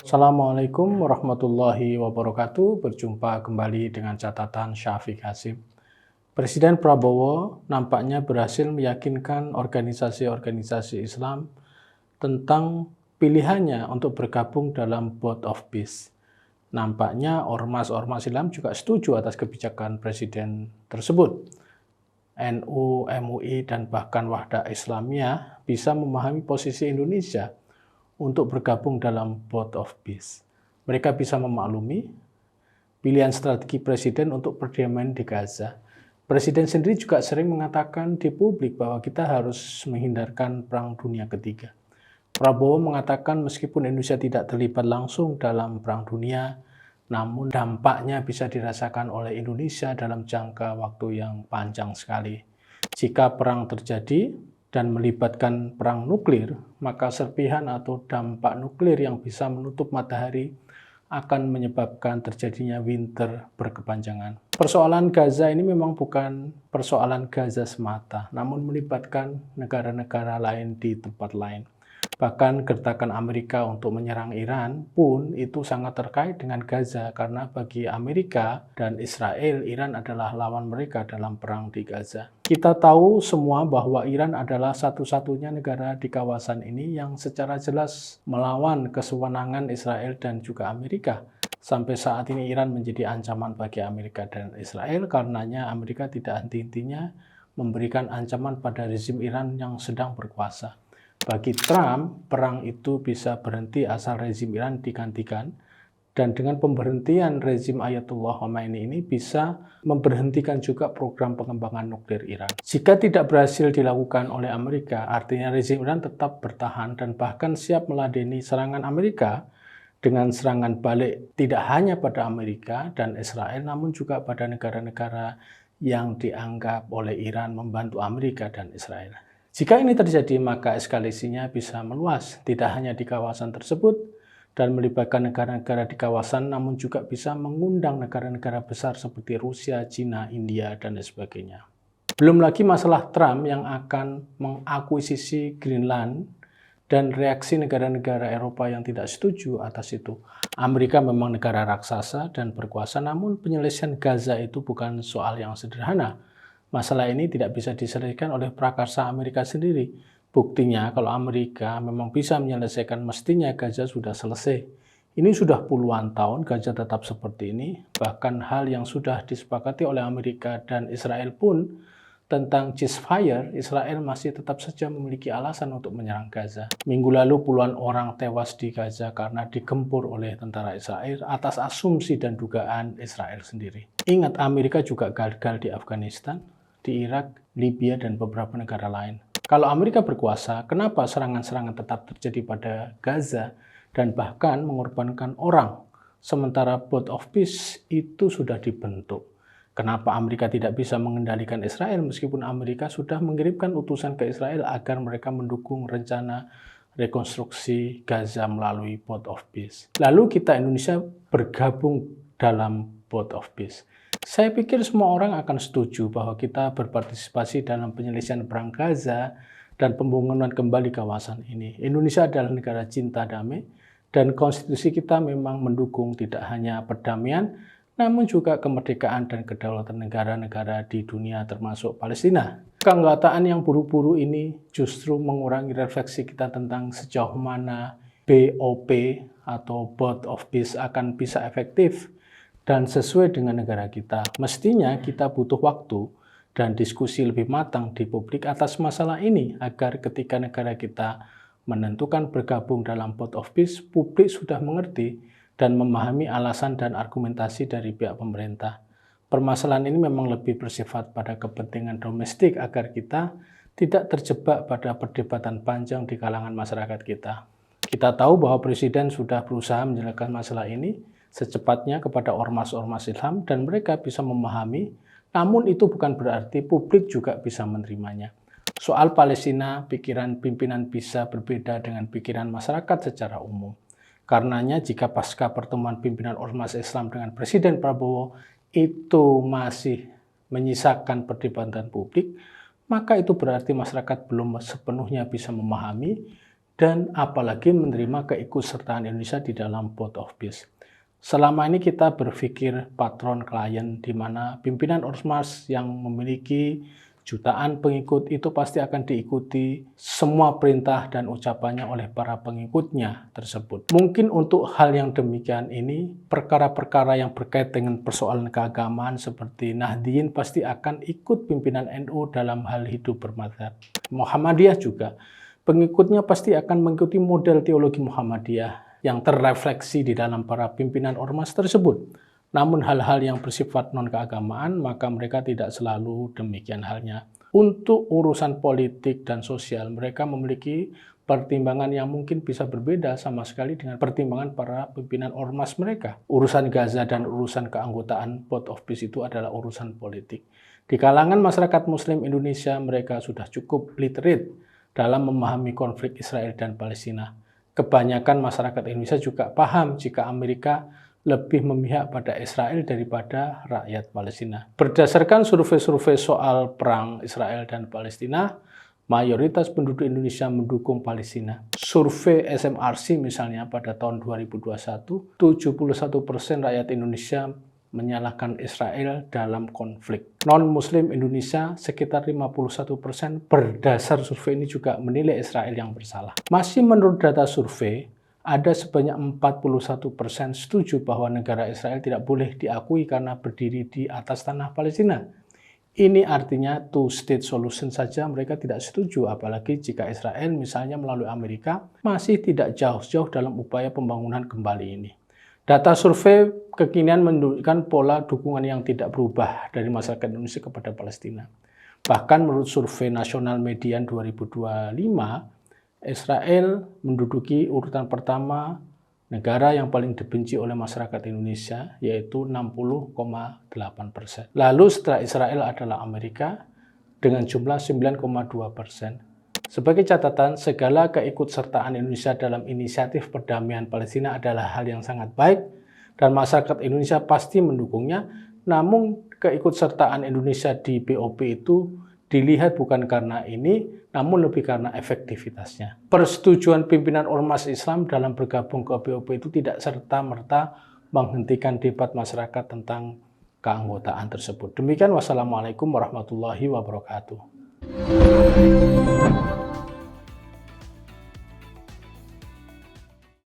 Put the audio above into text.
Assalamualaikum warahmatullahi wabarakatuh. Berjumpa kembali dengan catatan Syafiq Hasim. Presiden Prabowo nampaknya berhasil meyakinkan organisasi-organisasi Islam tentang pilihannya untuk bergabung dalam Board of Peace. Nampaknya ormas-ormas Islam juga setuju atas kebijakan Presiden tersebut. NU, MUI, dan bahkan Wahda Islamiyah bisa memahami posisi Indonesia untuk bergabung dalam Board of Peace. Mereka bisa memaklumi pilihan strategi Presiden untuk perdamaian di Gaza. Presiden sendiri juga sering mengatakan di publik bahwa kita harus menghindarkan Perang Dunia Ketiga. Prabowo mengatakan meskipun Indonesia tidak terlibat langsung dalam Perang Dunia, namun dampaknya bisa dirasakan oleh Indonesia dalam jangka waktu yang panjang sekali. Jika perang terjadi dan melibatkan perang nuklir, maka serpihan atau dampak nuklir yang bisa menutup matahari akan menyebabkan terjadinya winter berkepanjangan. Persoalan Gaza ini memang bukan persoalan Gaza semata, namun melibatkan negara-negara lain di tempat lain. Bahkan gertakan Amerika untuk menyerang Iran pun itu sangat terkait dengan Gaza, karena bagi Amerika dan Israel, Iran adalah lawan mereka dalam perang di Gaza. Kita tahu semua bahwa Iran adalah satu-satunya negara di kawasan ini yang secara jelas melawan kesewenangan Israel dan juga Amerika. Sampai saat ini Iran menjadi ancaman bagi Amerika dan Israel, karenanya Amerika tidak henti-hentinya memberikan ancaman pada rezim Iran yang sedang berkuasa. Bagi Trump, perang itu bisa berhenti asal rezim Iran digantikan, dan dengan pemberhentian rezim Ayatollah Khomeini ini bisa memberhentikan juga program pengembangan nuklir Iran. Jika tidak berhasil dilakukan oleh Amerika, artinya rezim Iran tetap bertahan dan bahkan siap meladeni serangan Amerika dengan serangan balik tidak hanya pada Amerika dan Israel, namun juga pada negara-negara yang dianggap oleh Iran membantu Amerika dan Israel. Jika ini terjadi, maka eskalasinya bisa meluas, tidak hanya di kawasan tersebut dan melibatkan negara-negara di kawasan, namun juga bisa mengundang negara-negara besar seperti Rusia, China, India, dan sebagainya. Belum lagi masalah Trump yang akan mengakuisisi Greenland dan reaksi negara-negara Eropa yang tidak setuju atas itu. Amerika memang negara raksasa dan berkuasa, namun penyelesaian Gaza itu bukan soal yang sederhana. Masalah ini tidak bisa diselesaikan oleh prakarsa Amerika sendiri. Buktinya kalau Amerika memang bisa menyelesaikan, mestinya Gaza sudah selesai. Ini sudah puluhan tahun Gaza tetap seperti ini. Bahkan hal yang sudah disepakati oleh Amerika dan Israel pun tentang ceasefire, Israel masih tetap saja memiliki alasan untuk menyerang Gaza. Minggu lalu puluhan orang tewas di Gaza karena digempur oleh tentara Israel atas asumsi dan dugaan Israel sendiri. Ingat, Amerika juga gagal di Afghanistan, di Irak, Libya, dan beberapa negara lain. Kalau Amerika berkuasa, kenapa serangan-serangan tetap terjadi pada Gaza dan bahkan mengorbankan orang? Sementara Board of Peace itu sudah dibentuk. Kenapa Amerika tidak bisa mengendalikan Israel meskipun Amerika sudah mengirimkan utusan ke Israel agar mereka mendukung rencana rekonstruksi Gaza melalui Board of Peace? Lalu kita Indonesia bergabung dalam Board of Peace. Saya pikir semua orang akan setuju bahwa kita berpartisipasi dalam penyelesaian perang Gaza dan pembangunan kembali kawasan ini. Indonesia adalah negara cinta damai dan konstitusi kita memang mendukung tidak hanya perdamaian, namun juga kemerdekaan dan kedaulatan negara-negara di dunia termasuk Palestina. Keanggotaan yang buru-buru ini justru mengurangi refleksi kita tentang sejauh mana BOP atau Board of Peace akan bisa efektif dan sesuai dengan negara kita. Mestinya kita butuh waktu dan diskusi lebih matang di publik atas masalah ini, agar ketika negara kita menentukan bergabung dalam Board of Peace, publik sudah mengerti dan memahami alasan dan argumentasi dari pihak pemerintah. Permasalahan ini memang lebih bersifat pada kepentingan domestik agar kita tidak terjebak pada perdebatan panjang di kalangan masyarakat kita. Kita tahu bahwa Presiden sudah berusaha menyelesaikan masalah ini secepatnya kepada ormas-ormas Islam dan mereka bisa memahami, namun itu bukan berarti publik juga bisa menerimanya. Soal Palestina, pikiran pimpinan bisa berbeda dengan pikiran masyarakat secara umum. Karenanya jika pasca pertemuan pimpinan ormas Islam dengan Presiden Prabowo itu masih menyisakan perdebatan publik, maka itu berarti masyarakat belum sepenuhnya bisa memahami dan apalagi menerima keikutsertaan Indonesia di dalam Board of Peace. Selama ini kita berpikir patron klien, di mana pimpinan ormas yang memiliki jutaan pengikut itu pasti akan diikuti semua perintah dan ucapannya oleh para pengikutnya tersebut. Mungkin untuk hal yang demikian ini, perkara-perkara yang berkait dengan persoalan keagamaan seperti Nahdliyin pasti akan ikut pimpinan NU dalam hal hidup bermadzhab. Muhammadiyah juga, pengikutnya pasti akan mengikuti model teologi Muhammadiyah yang terrefleksi di dalam para pimpinan ormas tersebut. Namun hal-hal yang bersifat non-keagamaan, maka mereka tidak selalu demikian halnya. Untuk urusan politik dan sosial, mereka memiliki pertimbangan yang mungkin bisa berbeda sama sekali dengan pertimbangan para pimpinan ormas mereka. Urusan Gaza dan urusan keanggotaan Board of Peace itu adalah urusan politik. Di kalangan masyarakat Muslim Indonesia, mereka sudah cukup literate dalam memahami konflik Israel dan Palestina. Kebanyakan masyarakat Indonesia juga paham jika Amerika lebih memihak pada Israel daripada rakyat Palestina. Berdasarkan survei-survei soal perang Israel dan Palestina, mayoritas penduduk Indonesia mendukung Palestina. Survei SMRC misalnya pada tahun 2021, 71% rakyat Indonesia menyalahkan Israel dalam konflik. Non-Muslim Indonesia sekitar 51%, berdasar survei ini juga menilai Israel yang bersalah. Masih menurut data survei, ada sebanyak 41% setuju bahwa negara Israel tidak boleh diakui karena berdiri di atas tanah Palestina. Ini artinya two-state solution saja mereka tidak setuju, apalagi jika Israel misalnya melalui Amerika masih tidak jauh-jauh dalam upaya pembangunan kembali ini. Data survei kekinian menunjukkan pola dukungan yang tidak berubah dari masyarakat Indonesia kepada Palestina. Bahkan menurut survei nasional median 2025, Israel menduduki urutan pertama negara yang paling dibenci oleh masyarakat Indonesia, yaitu 60,8%. Lalu setelah Israel adalah Amerika dengan jumlah 9,2%. Sebagai catatan, segala keikutsertaan Indonesia dalam inisiatif perdamaian Palestina adalah hal yang sangat baik dan masyarakat Indonesia pasti mendukungnya. Namun keikutsertaan Indonesia di BOP itu dilihat bukan karena ini, namun lebih karena efektivitasnya. Persetujuan pimpinan ormas Islam dalam bergabung ke BOP itu tidak serta-merta menghentikan debat masyarakat tentang keanggotaan tersebut. Demikian, wassalamualaikum warahmatullahi wabarakatuh.